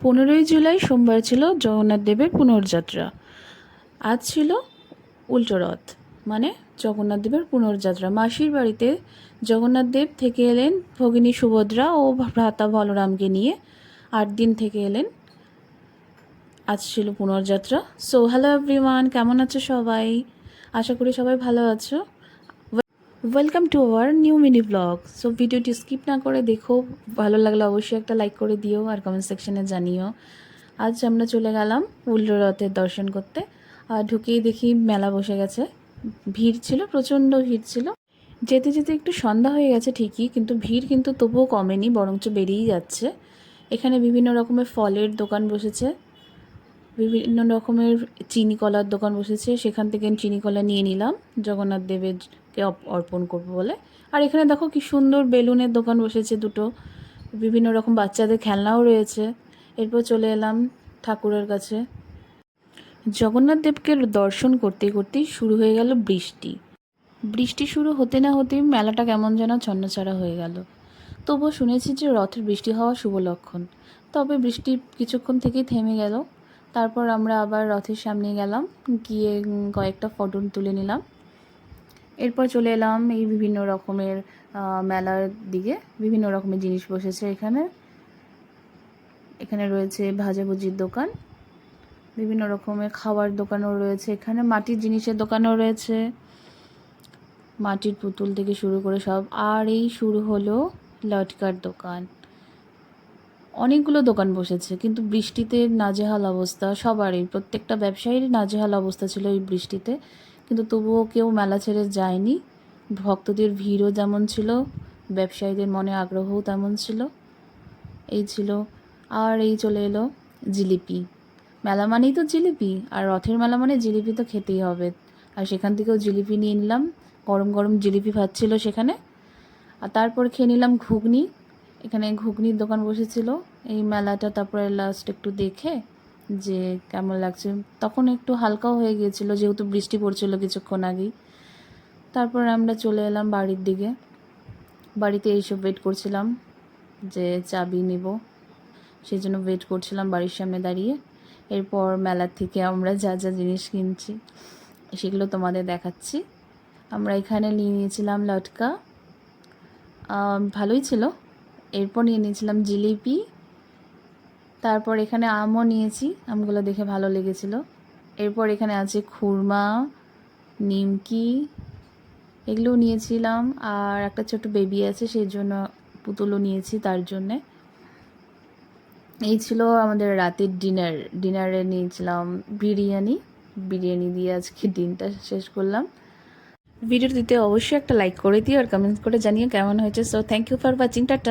15ই জুলাই সোমবার ছিল জগন্নাথ দেবের পুনর্যাত্রা। আজ ছিল উল্টো রথ, মানে জগন্নাথ দেবের পুনর্যাত্রা। মাসির বাড়িতে জগন্নাথ দেব থেকে এলেন ভগিনী সুভদ্রা ও ভ্রাতা বলরামকে নিয়ে। 8 দিন থেকে এলেন। আজ ছিল পুনর্যাত্রা। সো হ্যালো এভরিওয়ান, কেমন আছো সবাই? আশা করি সবাই ভালো আছো। Welcome to our new mini blog. So ভিডিওটি স্কিপ না করে দেখো, ভালো লাগলে অবশ্যই একটা লাইক করে দিও আর কমেন্ট সেকশনে জানিও। আজ আমরা চলে গেলাম উল্টো রথের দর্শন করতে। আর ঢুকেই দেখি মেলা বসে গেছে। ভিড় ছিল, প্রচণ্ড ভিড় ছিল। যেতে যেতে একটু সন্ধ্যা হয়ে গেছে ঠিকই, কিন্তু ভিড় কিন্তু তবুও কমেনি, বরঞ্চ বেড়েই যাচ্ছে। এখানে বিভিন্ন রকমের ফলের দোকান বসেছে, বিভিন্ন রকমের চিনি কলার দোকান বসেছে। সেখান থেকে চিনি কলা নিয়ে নিলাম জগন্নাথ দেবেরকে অর্পণ করবো বলে। আর এখানে দেখো কি সুন্দর বেলুনের দোকান বসেছে দুটো, বিভিন্ন রকম বাচ্চাদের খেলনাও রয়েছে। এরপর চলে এলাম ঠাকুরের কাছে। জগন্নাথ দেবকে দর্শন করতে করতেই শুরু হয়ে গেল বৃষ্টি। বৃষ্টি শুরু হতে না হতেই মেলাটা কেমন যেন ছন্নছাড়া হয়ে গেল। তবুও শুনেছি যে রথের বৃষ্টি হওয়া শুভ লক্ষণ। তবে বৃষ্টি কিছুক্ষণ থেকেই থেমে গেল। তারপর আমরা আবার রথের সামনে গেলাম, গিয়ে কয়েকটা ফটো তুলে নিলাম। এরপর চলে এলাম এই বিভিন্ন রকমের মেলার দিকে। বিভিন্ন রকমের জিনিস বসেছে এখানে। এখানে রয়েছে ভাজাভুজির দোকান, বিভিন্ন রকমের খাবার দোকানও রয়েছে। এখানে মাটির জিনিসের দোকানও রয়েছে, মাটির পুতুল থেকে শুরু করে সব। আর এই শুরু হলো লটকার দোকান। অনেকগুলো দোকান বসেছে, কিন্তু বৃষ্টিতে নাজেহাল অবস্থা সবারই, প্রত্যেকটা ব্যবসায়ীর নাজেহাল অবস্থা ছিল এই বৃষ্টিতে। কিন্তু তবুও কেউ মেলা ছেড়ে যায়নি। ভক্তদের ভিড়ও যেমন ছিল, ব্যবসায়ীদের মনে আগ্রহও তেমন ছিল। এই ছিল। আর এই চলে এলো জিলিপি। মেলা মানেই তো জিলিপি, আর রথের মেলা মানে জিলিপি তো খেতেই হবে। আর সেখান থেকেও জিলিপি নিয়ে নিলাম, গরম গরম জিলিপি ভাজছিল সেখানে। আর তারপর খেয়ে নিলাম ঘুগনি। এখানে ঘুগনির দোকান বসেছিল এই মেলাটা। তারপরে লাস্ট একটু দেখে যে কেমন লাগছে, তখন একটু হালকাও হয়ে গিয়েছিল যেহেতু বৃষ্টি পড়ছিল কিছুক্ষণ আগেই। তারপর আমরা চলে এলাম বাড়ির দিকে। বাড়িতে এইসব ওয়েট করছিলাম যে চাবি নেব, সেই জন্য ওয়েট করছিলাম বাড়ির সামনে দাঁড়িয়ে। এরপর মেলার থেকে আমরা যা যা জিনিস কিনছি সেগুলো তোমাদের দেখাচ্ছি। আমরা এখানে নিয়ে নিয়েছিলাম লটকা, ভালোই ছিল। এরপর নিয়ে নিয়েছিলাম জিলিপি। তারপর এখানে আমও নিয়েছি, আমগুলো দেখে ভালো লেগেছিল। এরপর এখানে আছে খুরমা, নিমকি, এগুলোও নিয়েছিলাম। আর একটা ছোট বেবি আছে, সেই জন্য পুতুলও নিয়েছি তার জন্যে। এই ছিল আমাদের রাতের ডিনারে নিয়েছিলাম বিরিয়ানি দিয়ে আজকে দিনটা শেষ করলাম। ভিডিওটিতে অবশ্যই একটা লাইক করে দিও আর কমেন্ট করে জানিও কেমন হয়েছে। So thank you for watching, tata.